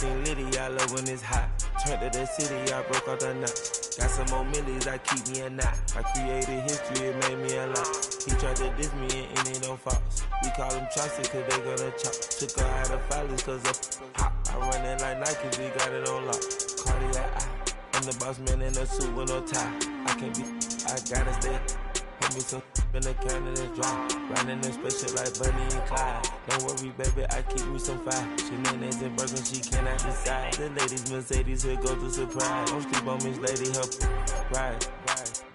Everything litty, I love when it's hot. Turned to the city, I broke out the knot. Got some more millies, I keep me a knot. I created history, it made me a lot. He tried to diss me and it don't false. We call them Chaucer cause they gonna chop. Took her out of filers cause of hot. I run it like Nike, we got it on lock. Cardiac eye. I'm the boss man in a suit with no tie. I can't be, I gotta stay. Put me some in the can and it's dry. Riding in spaceship like Bunny and Clyde. Don't worry, baby, I keep me some fire. Shenanigans and Birkin, she cannot decide. The ladies, Mercedes, here go to surprise. Don't sleep on Miss Lady, help ride.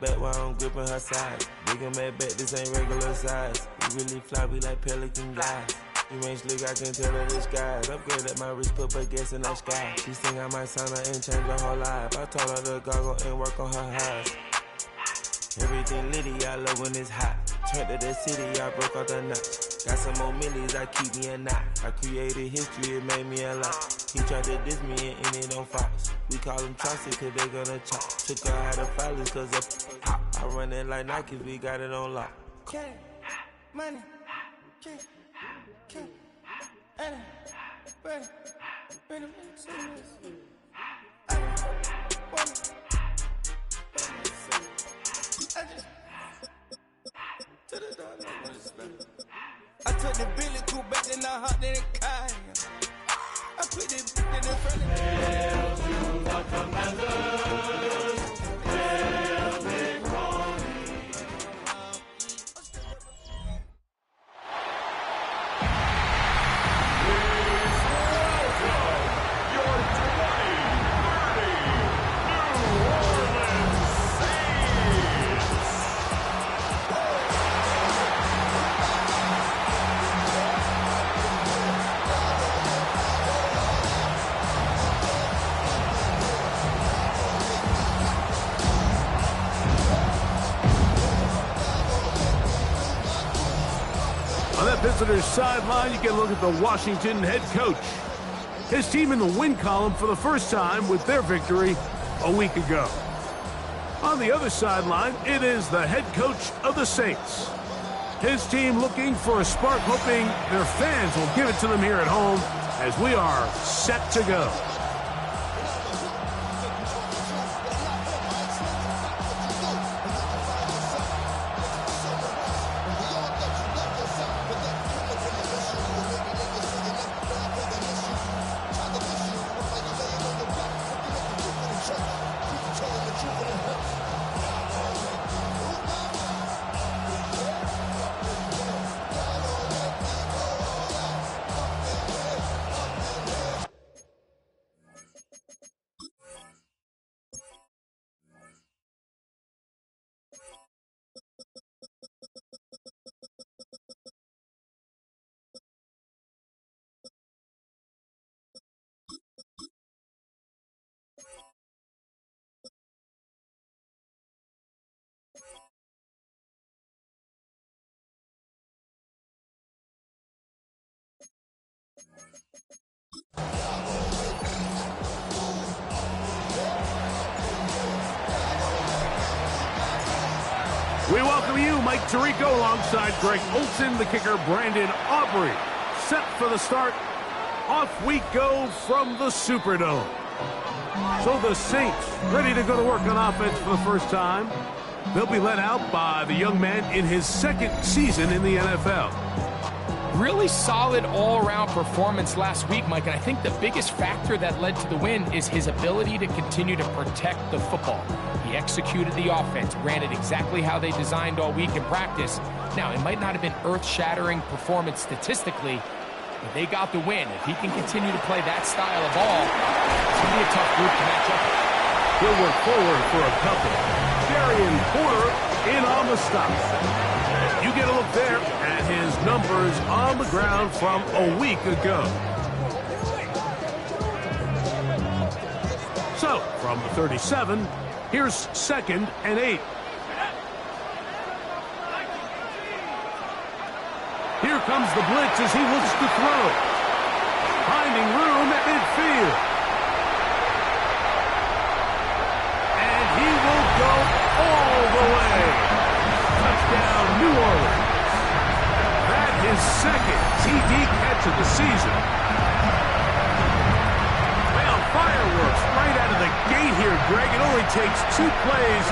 Back while I'm gripping her side. Bigger mad back, this ain't regular size. We really fly, we like pelican guys. You ain't slick, I can tell her disguise. Upgrade at my wrist, put her gas in the sky. She think I might sign her and change her whole life. I told her to goggle and work on her highs. Everything litty, I love when it's hot. Turned to the city, I broke out the knot. Got some more millies, I keep me a knot. I created history, it made me a lot. He tried to diss me and it don't false. We call them Chaucer cause they gonna chop. Took her out of filers cause of hot. I run it like Nike, we got it on lock. Money, money, I took the Billy Cool back and I hopped in the car. I put it in the front of the Hail to the commanders. Hail Big Ronnie. On that visitor's sideline, you get a look at the Washington head coach. His team in the win column for the first time with their victory a week ago. On the other sideline, it is the head coach of the Saints. His team looking for a spark, hoping their fans will give it to them here at home as we are set to go. We welcome you, Mike Tirico, alongside Greg Olson, the kicker, Brandon Aubrey. Set for the start. Off we go from the Superdome. So the Saints ready to go to work on offense for the first time. They'll be led out by the young man in his second season in the NFL. Really solid all-around performance last week, Mike, and I think the biggest factor that led to the win is his ability to continue to protect the football. He executed the offense, ran it exactly how they designed all week in practice. Now, it might not have been earth-shattering performance statistically, but they got the win. If he can continue to play that style of ball, it's going to be a tough group to match up with. He'll work forward for a couple. Darian Porter in on the stop. You get a look there at his numbers on the ground from a week ago. So, from the 37, here's 2nd and 8. Here comes the blitz as he looks to throw. Finding room at midfield. And he will go all the way. Touchdown, New Orleans. That is 2nd TD catch of the season. of the gate here, Greg. It only takes 2 plays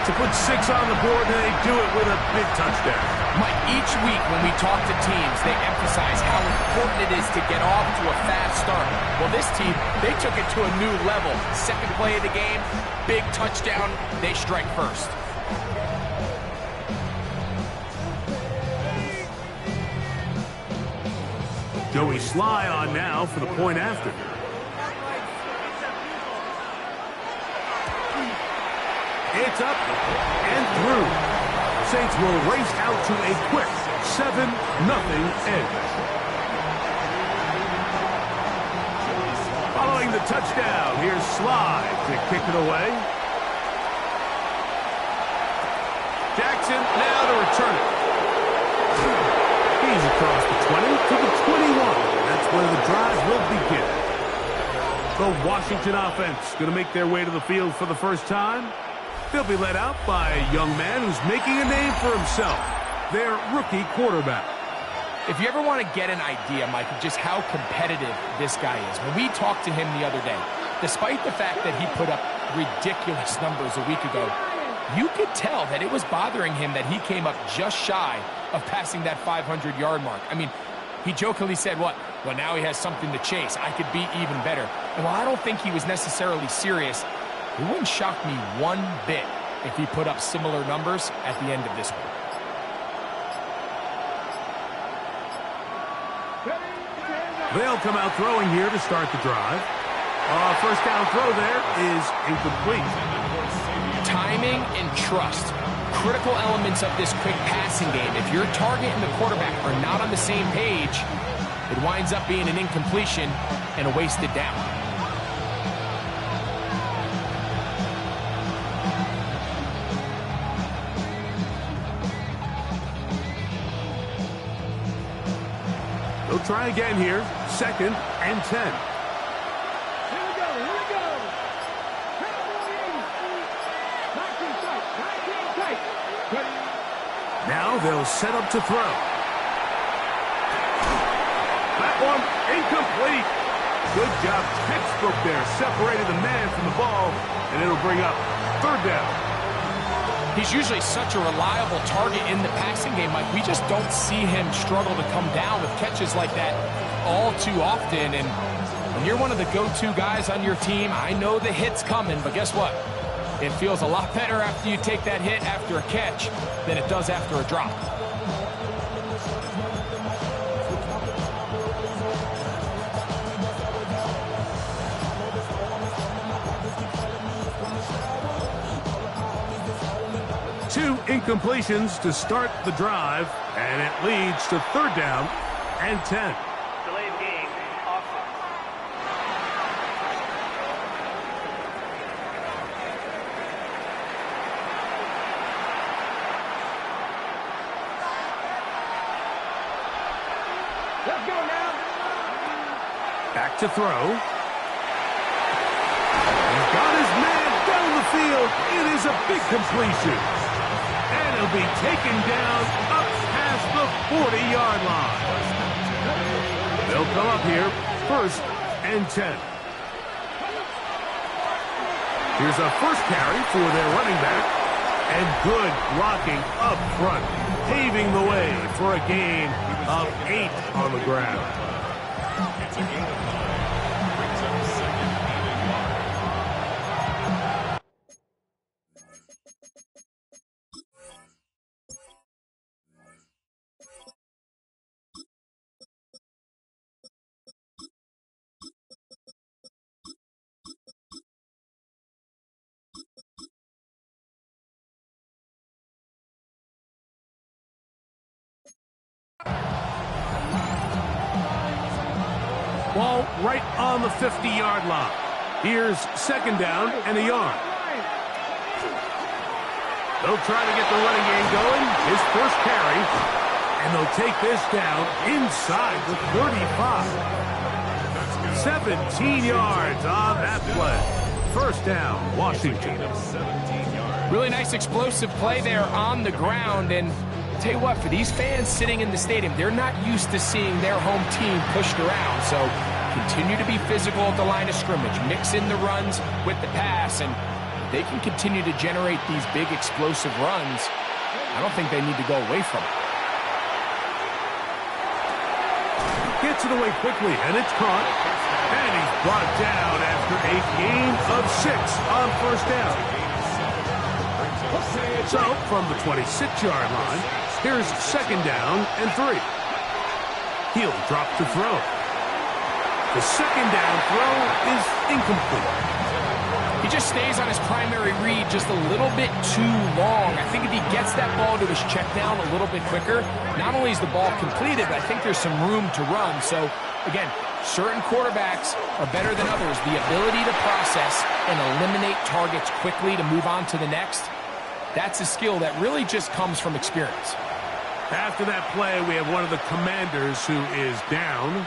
to put 6 on the board, and they do it with a big touchdown. Mike, each week when we talk to teams, they emphasize how important it is to get off to a fast start. Well, this team, they took it to a new level. Second play of the game, big touchdown, they strike first. Joey Sly on now for the point after. It's up and through. Saints will race out to a quick 7-0 edge. Following the touchdown, here's Sly to kick it away. Jackson now to return it. He's across the 20 to the 21. That's where the drive will begin. The Washington offense going to make their way to the field for the first time. They'll be led out by a young man who's making a name for himself, their rookie quarterback. If you ever want to get an idea, Mike, of just how competitive this guy is, when we talked to him the other day, despite the fact that he put up ridiculous numbers a week ago, you could tell that it was bothering him that he came up just shy of passing that 500-yard mark. I mean, he jokingly said, well, now he has something to chase. I could be even better. And while I don't think he was necessarily serious, it wouldn't shock me one bit if he put up similar numbers at the end of this one. They'll come out throwing here to start the drive. First down throw there is incomplete. Timing and trust, critical elements of this quick passing game. If your target and the quarterback are not on the same page, it winds up being an incompletion and a wasted down. They'll try again here. 2nd and 10. Now they'll set up to throw. That one incomplete. Good job, textbook there. Separated the man from the ball, and it'll bring up 3rd down. He's usually such a reliable target in the passing game, Mike. We just don't see him struggle to come down with catches like that all too often. And when you're one of the go-to guys on your team, I know the hit's coming, but guess what? It feels a lot better after you take that hit after a catch than it does after a drop. Two incompletions to start the drive, and it leads to 3rd down and 10. Delayed game, offense. Let's go now. Back to throw. He's got his man down the field. It is a big completion. And he'll be taken down up past the 40-yard line. They'll come up here, 1st and 10. Here's a first carry for their running back. And good blocking up front, paving the way for a gain of 8 on the ground. It's a gain of 9. Brings up 2nd and 1. Ball right on the 50-yard line. Here's 2nd down and a yard. They'll try to get the running game going. His first carry. And they'll take this down inside the 35. 17 yards on that play. First down, Washington. Really nice explosive play there on the ground. And tell you what, for these fans sitting in the stadium, they're not used to seeing their home team pushed around. So continue to be physical at the line of scrimmage, mix in the runs with the pass, and if they can continue to generate these big explosive runs, I don't think they need to go away from it. Gets it away quickly, and it's caught. And he's brought down after a gain of 6 on first down. So, from the 26-yard line, here's second down and 3. He'll drop to throw. The second down throw is incomplete. He just stays on his primary read just a little bit too long. I think if he gets that ball to his check down a little bit quicker, not only is the ball completed, but I think there's some room to run. So, again, certain quarterbacks are better than others. The ability to process and eliminate targets quickly to move on to the next, that's a skill that really just comes from experience. After that play, we have one of the Commanders who is down.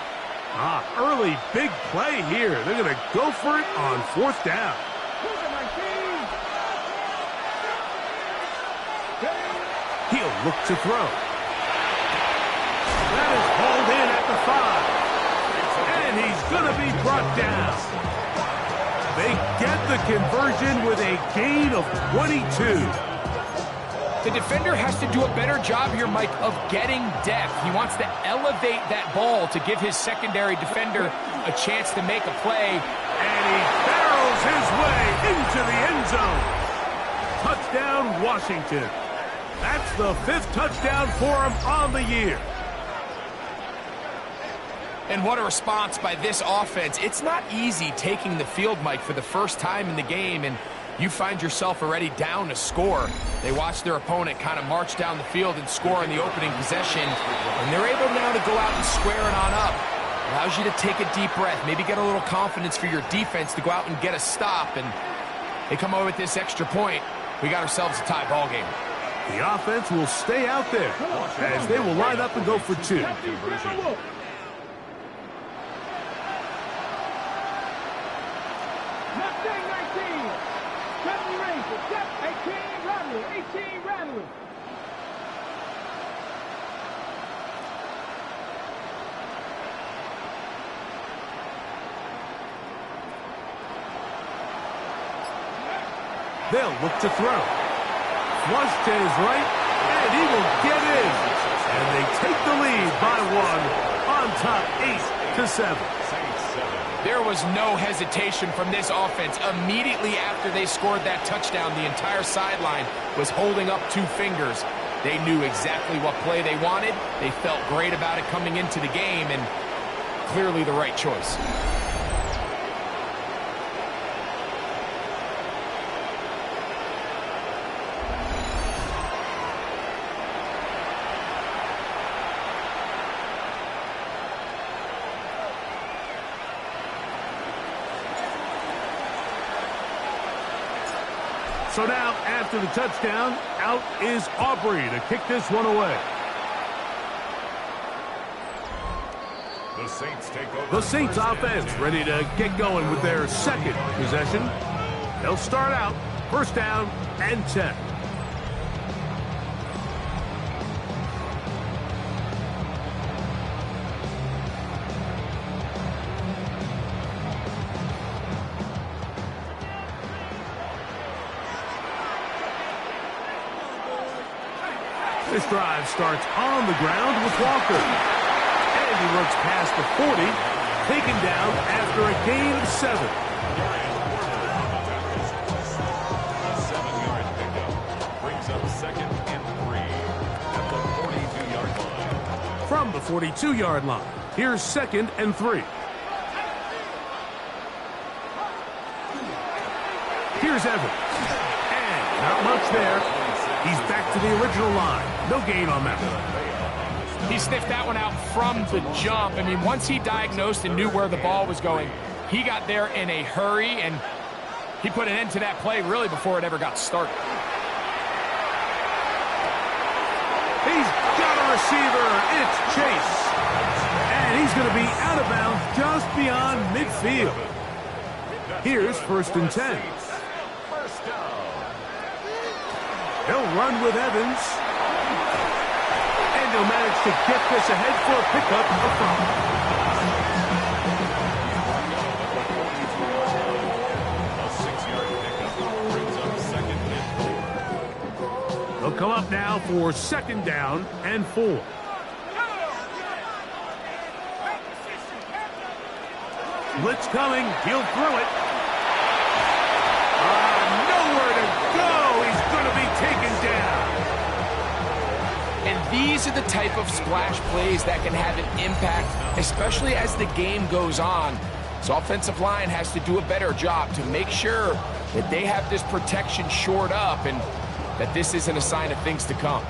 Early big play here. They're going to go for it on fourth down. He'll look to throw. That is hauled in at the 5. And he's going to be brought down. They get the conversion with a gain of 22. The defender has to do a better job here, Mike, of getting depth. He wants to elevate that ball to give his secondary defender a chance to make a play. And he barrels his way into the end zone. Touchdown, Washington. That's the 5th touchdown for him on the year. And what a response by this offense. It's not easy taking the field, Mike, for the first time in the game, and you find yourself already down to score. They watch their opponent kind of march down the field and score in the opening possession, and they're able now to go out and square it on up. Allows you to take a deep breath, maybe get a little confidence for your defense to go out and get a stop, and they come away with this extra point. We got ourselves a tie ball game. The offense will stay out there as they will line up and go for 2. They'll look to throw. Flush to his right, and he will get in. And they take the lead by 1 on top 8-7. There was no hesitation from this offense. Immediately after they scored that touchdown, the entire sideline was holding up 2 fingers. They knew exactly what play they wanted. They felt great about it coming into the game, and clearly the right choice. So now, after the touchdown, out is Aubrey to kick this one away. The Saints offense ready to get going with their second possession. They'll start out first down and 10. This drive starts on the ground with Walker. And he runs past the 40, taken down after a gain of 7. A 7-yard pickup brings up 2nd and 3 at the 42-yard line. From the 42-yard line, here's 2nd and 3. Here's Evans. And not much there. He's back to the original line. No gain on that one. He sniffed that one out from the jump. I mean, once he diagnosed and knew where the ball was going, he got there in a hurry, and he put an end to that play really before it ever got started. He's got a receiver. It's Chase. And he's going to be out of bounds just beyond midfield. Here's 1st and 10. He'll run with Evans. And he'll manage to get this ahead for a pickup of 5. They'll come up now for 2nd down and 4. Blitz coming. He'll throw it. Nowhere to go. He's going to be taken down. And these are the type of splash plays that can have an impact, especially as the game goes on. So offensive line has to do a better job to make sure that they have this protection shored up and that this isn't a sign of things to come.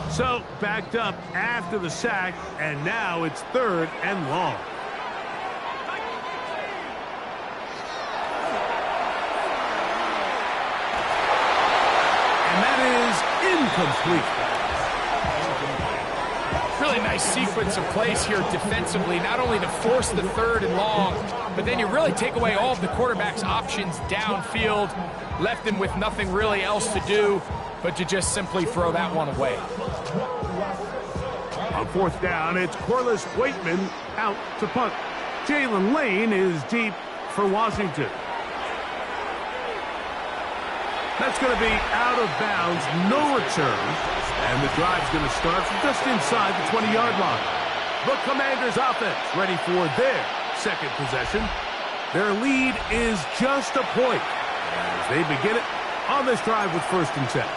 So, backed up after the sack, and now it's 3rd and long. And that is incomplete. Really nice sequence of plays here defensively, not only to force the 3rd and long, but then you really take away all of the quarterback's options downfield, left him with nothing really else to do but to just simply throw that one away. On 4th down, it's Corliss Waitman out to punt. Jalen Lane is deep for Washington. That's going to be out of bounds, no return, and the drive's going to start from just inside the 20-yard line. The Commanders' offense ready for their 2nd possession. Their lead is just a point as they begin it on this drive with 1st and 10.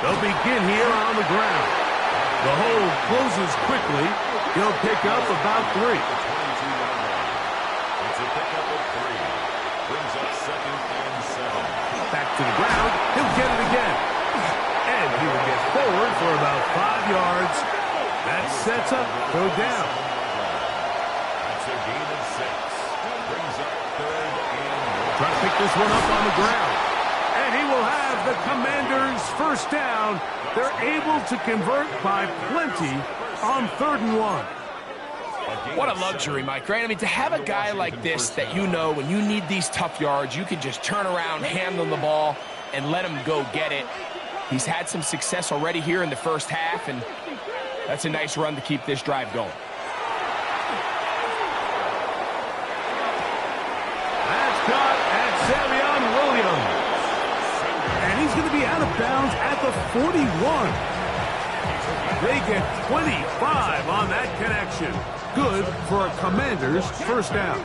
They'll begin here on the ground. The hold closes quickly. He'll pick up about 3. It's a pickup of 3. Brings up 2nd and 7. Back to the ground. He'll get it again. And he will get forward for about 5 yards. That sets up 3rd down. That's a gain of 6. Brings up 3rd and 1. Try to pick this one up on the ground. And he will have the Commanders' 1st down. They're able to convert by plenty on 3rd and 1. What a luxury, Mike, right? I mean, to have a guy like this that you know when you need these tough yards, you can just turn around, handle the ball, and let him go get it. He's had some success already here in the 1st half, and that's a nice run to keep this drive going. That's caught at Savion Williams. And he's going to be out of bounds at the 41. They get 25 on that connection. Good for a Commander's 1st down. 1st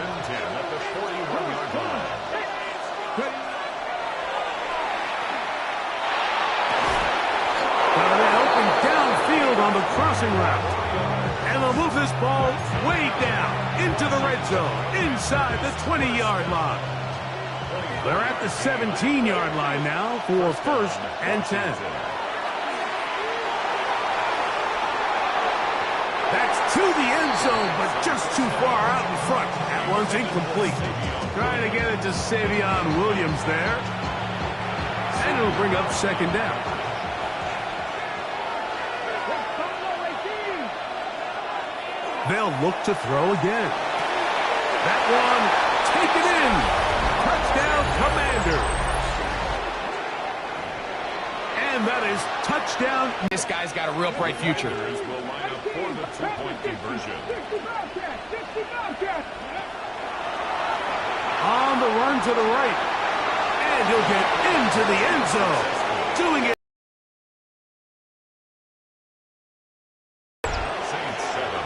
and 10 at the 41-yard line. Got an open downfield on the crossing route. And they'll move this ball way down into the red zone, inside the 20-yard line. They're at the 17-yard line now for 1st and 10. That's to the end zone, but just too far out in front. That one's incomplete. Trying to get it to Savion Williams there. And it'll bring up 2nd down. They'll look to throw again. That one, taken in. Touchdown, Commanders. And that is touchdown. This guy's got a real bright future. Will line up for the 2-point conversion. On the run to the right. And he'll get into the end zone. Doing it. Saints 7.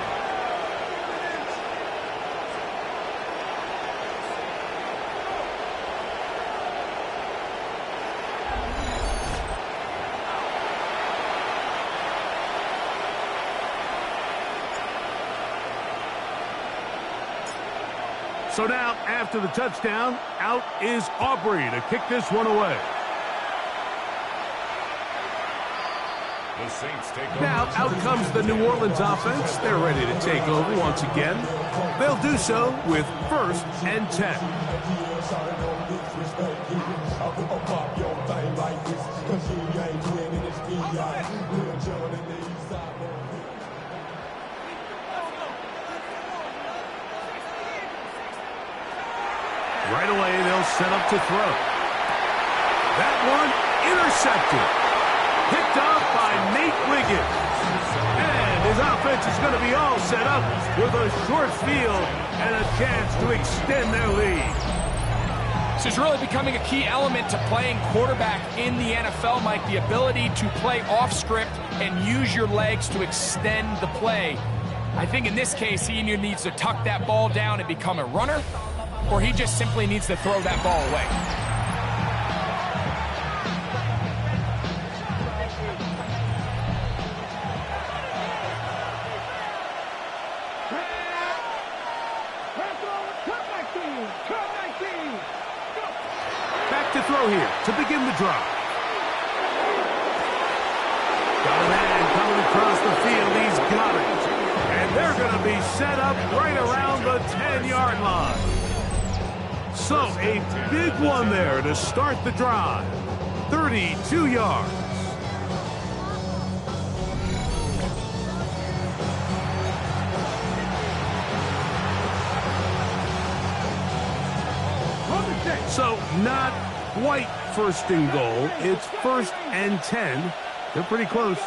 So now, after the touchdown, out is Aubrey to kick this one away. The Saints take over. Now, out comes the New Orleans offense. They're ready to take over once again. They'll do so with 1st and 10. set up to throw. That one intercepted. Picked up by Nate Wiggins. And his offense is going to be all set up with a short field and a chance to extend their lead. This is really becoming a key element to playing quarterback in the NFL, Mike. The ability to play off script and use your legs to extend the play. I think in this case, he either needs to tuck that ball down and become a runner, or he just simply needs to throw that ball away. Back to throw here to begin the drive. Got a man coming across the field. He's got it. And they're going to be set up right around the 10-yard line. So a big one there to start the drive. 32 yards. So not quite first and goal. It's 1st and 10. They're pretty close.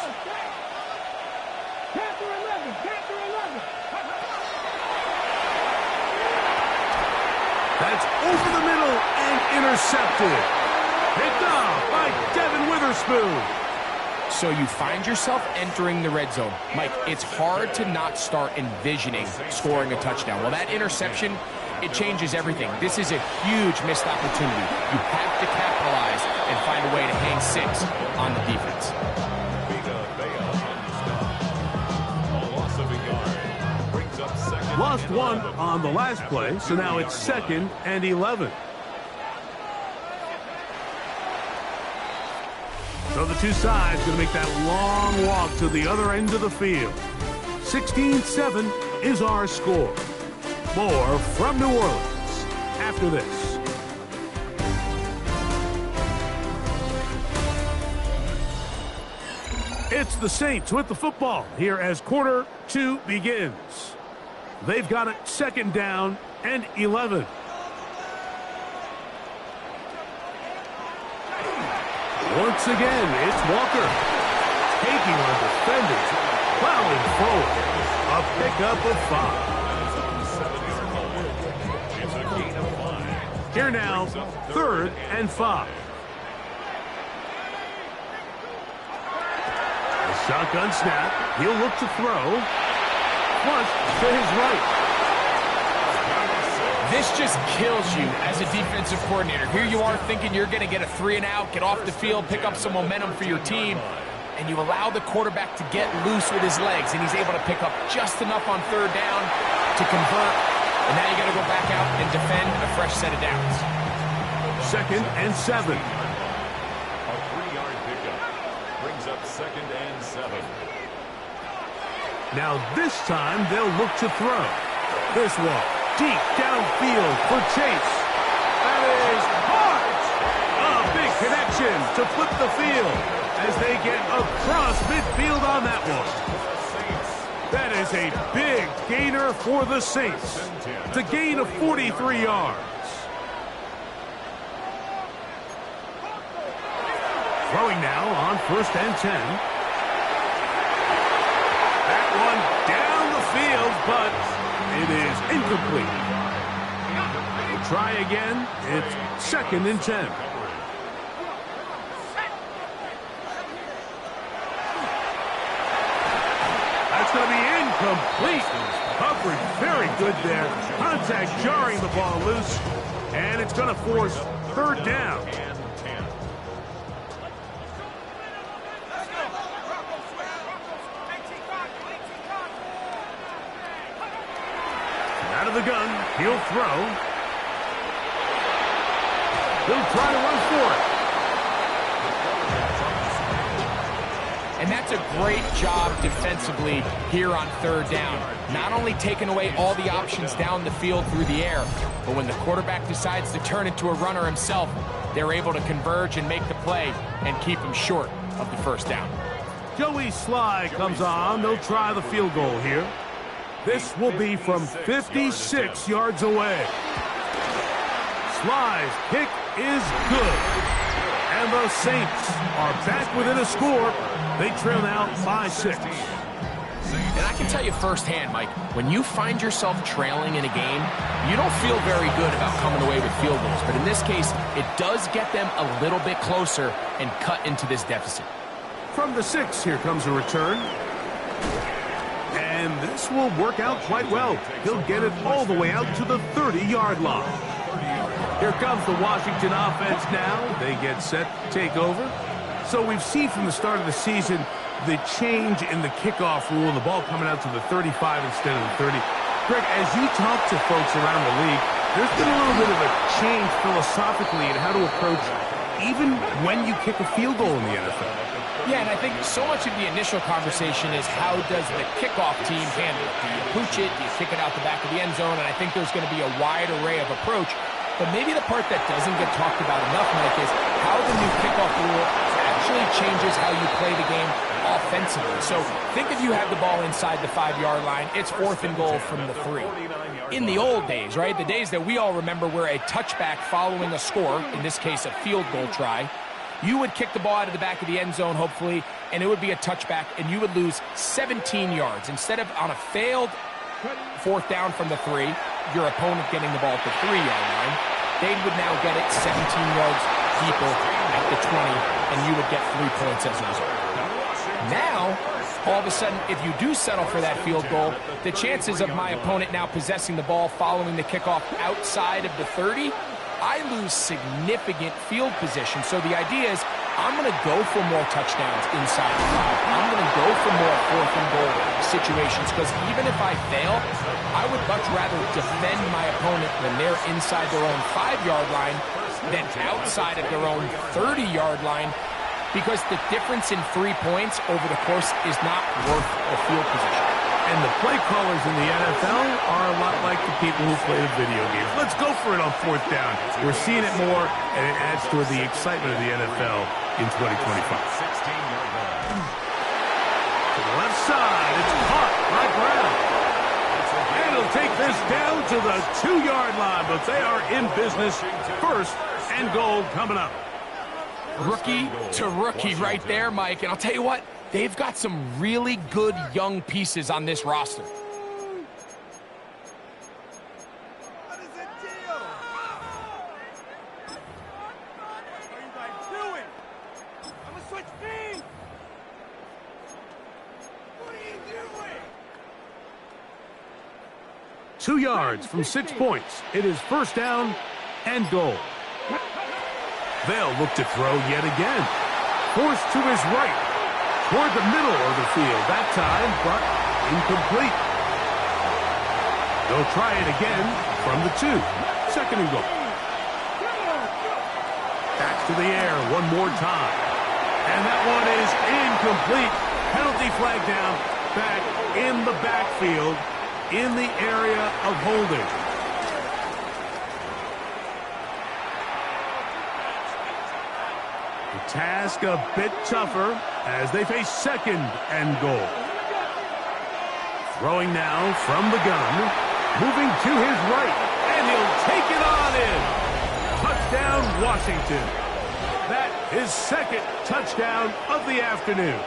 That's over the middle and intercepted. Picked off by Devin Witherspoon. So you find yourself entering the red zone. Mike, it's hard to not start envisioning scoring a touchdown. Well, that interception, it changes everything. This is a huge missed opportunity. You have to capitalize and find a way to hang 6 on the defense. Lost 1 on the last play, so now it's 2nd and 11. So the two sides going to make that long walk to the other end of the field. 16-7 is our score. More from New Orleans after this. It's the Saints with the football here as quarter 2 begins. They've got it 2nd down and 11. Once again, it's Walker taking on defenders, plowing forward. A pickup of 5. Here now, 3rd and 5. A shotgun snap. He'll look to throw. Flush to his right. This just kills you as a defensive coordinator. Here you are thinking you're going to get a 3 and out, get off the field, pick up some momentum for your team, and you allow the quarterback to get loose with his legs, and he's able to pick up just enough on 3rd down to convert, and now you got to go back out and defend a fresh set of downs. 2nd and 7. A 3-yard pickup brings up 2nd and 7. Now this time they'll look to throw. This one deep downfield for Chase. That is hard. A big connection to flip the field as they get across midfield on that one. That is a big gainer for the Saints. It's a gain of 43 yards. Throwing now on 1st and 10. That one down the field, but it is incomplete. We'll try again. It's 2nd and 10. That's going to be incomplete. Coverage very good there. Contact jarring the ball loose, and it's going to force 3rd down. Out of the gun, he'll throw. He'll try to run for it. And that's a great job defensively here on 3rd down. Not only taking away all the options down the field through the air, but when the quarterback decides to turn into a runner himself, they're able to converge and make the play and keep him short of the 1st down. Joey Sly comes on. They'll try the field goal here. This will be from 56 yards away. flies. Kick is good. And the Saints are back within a score. They trail now by 6. And I can tell you firsthand, Mike, when you find yourself trailing in a game, you don't feel very good about coming away with field goals. But in this case, it does get them a little bit closer and cut into this deficit. From the 6, here comes a return. And this will work out quite well. He'll get it all the way out to the 30-yard line. Here comes the Washington offense now. They get set to take over. So we've seen from the start of the season the change in the kickoff rule and the ball coming out to the 35 instead of the 30. Greg, as you talk to folks around the league, there's been a little bit of a change philosophically in how to approach even when you kick a field goal in the NFL. Yeah, and I think so much of the initial conversation is how does the kickoff team handle it? Do you pooch it? Do you kick it out the back of the end zone? And I think there's going to be a wide array of approach. But maybe the part that doesn't get talked about enough, Mike, is how the new kickoff rule actually changes how you play the game offensively. So think if you have the ball inside the 5-yard line, it's 4th and goal from the 3. In the old days, right, the days that we all remember where a touchback following a score, in this case a field goal try, you would kick the ball out of the back of the end zone, hopefully, and it would be a touchback, and you would lose 17 yards. Instead of on a failed 4th down from the 3, your opponent getting the ball at the 3-yard line, they would now get it 17 yards deeper at the 20, and you would get 3 points as a result. Now, all of a sudden, if you do settle for that field goal, the chances of my opponent now possessing the ball following the kickoff outside of the 30, I lose significant field position. So the idea is I'm going to go for more touchdowns inside the 5. I'm going to go for more 4th and goal situations because even if I fail, I would much rather defend my opponent when they're inside their own 5-yard line than outside of their own 30-yard line because the difference in 3 points over the course is not worth the field position. And the play callers in the NFL are a lot like the people who play the video games. Let's go for it on 4th down. We're seeing it more, and it adds to the excitement of the NFL in 2025. To the left side, it's caught by Brown. And he'll take this down to the 2-yard line, but they are in business. 1st and goal coming up. Rookie to rookie right there, Mike. And I'll tell you what, they've got some really good young pieces on this roster. What is the deal? What are you guys doing? I'm gonna switch feet. What are you doing? 2 yards from 6 points. It is 1st down and goal. They'll look to throw yet again. Forced to his right. Toward the middle of the field that time, but incomplete. They'll try it again from the 2. 2nd and goal. Back to the air one more time. And that one is incomplete. Penalty flag down. Back in the backfield in the area of holding. The task a bit tougher as they face 2nd and goal. Throwing now from the gun. Moving to his right. And he'll take it on in. Touchdown, Washington. That is 2nd touchdown of the afternoon.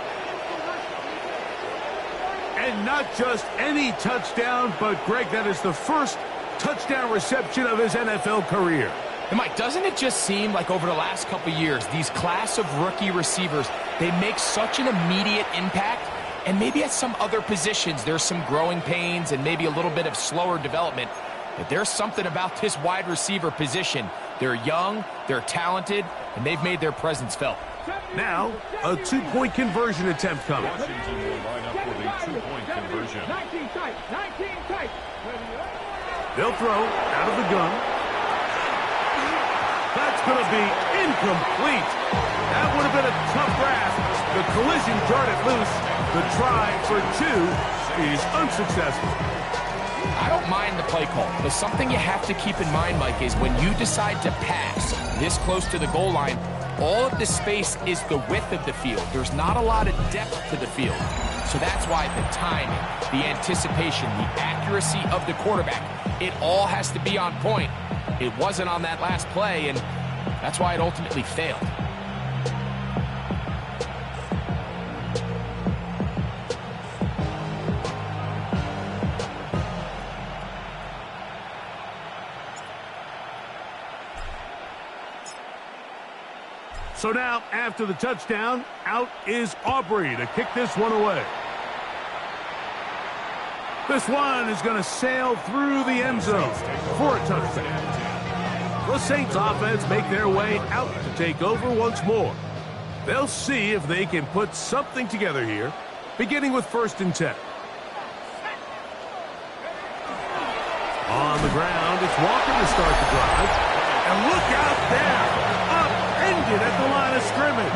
And not just any touchdown, but, Greg, that is the 1st touchdown reception of his NFL career. And Mike, doesn't it just seem like over the last couple years, these class of rookie receivers, they make such an immediate impact, and maybe at some other positions there's some growing pains and maybe a little bit of slower development, but there's something about this wide receiver position. They're young, they're talented, and they've made their presence felt. Now, a 2-point conversion attempt coming. Washington will line up with a 2-point conversion. 19 tight. They'll throw out of the gun. That's going to be incomplete. That would have been a tough grasp. The collision darted loose. The try for 2 is unsuccessful. I don't mind the play call, but something you have to keep in mind, Mike, is when you decide to pass this close to the goal line, all of the space is the width of the field. There's not a lot of depth to the field. So that's why the timing, the anticipation, the accuracy of the quarterback, it all has to be on point. It wasn't on that last play, and that's why it ultimately failed. So now, after the touchdown, out is Aubrey to kick this one away. This one is going to sail through the end zone for a touchdown. The Saints offense make their way out to take over once more. They'll see if they can put something together here, beginning with 1st and 10. On the ground, it's Walker to start the drive. And look out there! Upended at the line of scrimmage.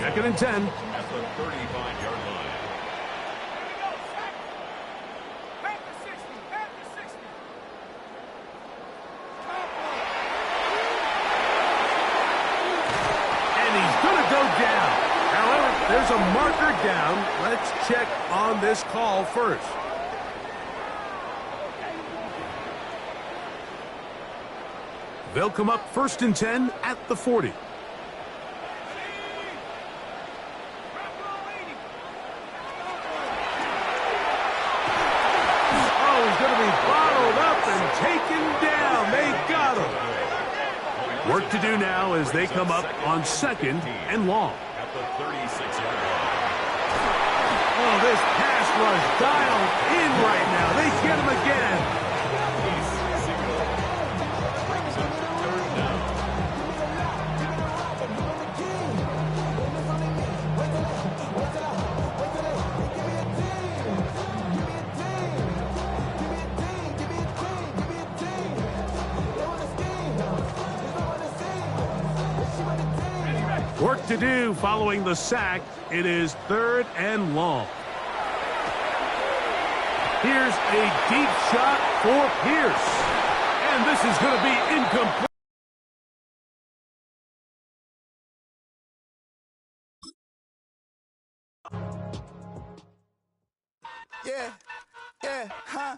2nd and 10. At the 35-yard line. And he's going to go down. However, there's a marker down. Let's check on this call first. They'll come up 1st and 10 at the 40. Oh, he's going to be bottled up and taken down. They got him. Work to do now as they come up on 2nd and long. At the 36-yard line. Oh, this pass rush dialed in right now. They get him again. Work to do following the sack. It is 3rd and long. Here's a deep shot for Pierce. And this is going to be incomplete. Yeah, huh?